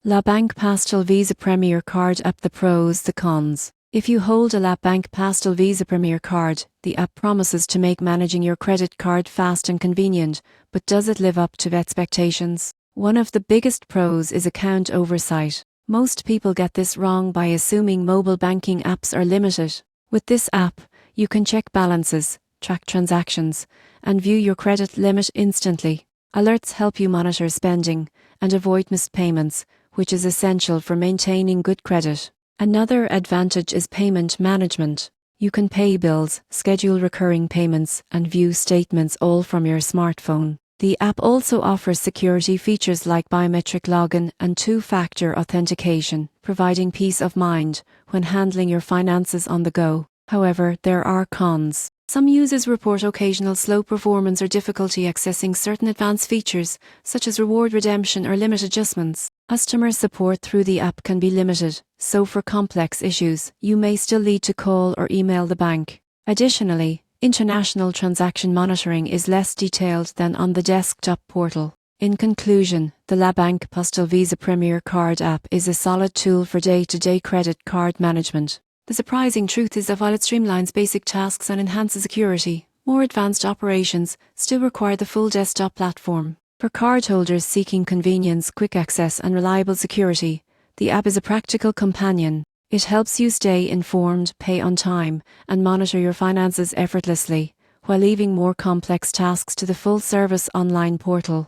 La Banque Postale Visa Premier Card App. The pros, the cons. If you hold a La Banque Postale Visa Premier card, the app promises to make managing your credit card fast and convenient, but does it live up to expectations? One of the biggest pros is account oversight. Most people get this wrong by assuming mobile banking apps are limited. With this app, you can check balances, track transactions, and view your credit limit instantly. Alerts help you monitor spending and avoid missed payments, which is essential for maintaining good credit. Another advantage is payment management. You can pay bills, schedule recurring payments, and view statements all from your smartphone. The app also offers security features like biometric login and two-factor authentication, providing peace of mind when handling your finances on the go. However, there are cons. Some users report occasional slow performance or difficulty accessing certain advanced features, such as reward redemption or limit adjustments. Customer support through the app can be limited, so for complex issues, you may still need to call or email the bank. Additionally, international transaction monitoring is less detailed than on the desktop portal. In conclusion, the La Banque Postale Visa Premier Card app is a solid tool for day-to-day credit card management. The surprising truth is that while it streamlines basic tasks and enhances security, more advanced operations still require the full desktop platform. For cardholders seeking convenience, quick access, and reliable security, the app is a practical companion. It helps you stay informed, pay on time, and monitor your finances effortlessly, while leaving more complex tasks to the full-service online portal.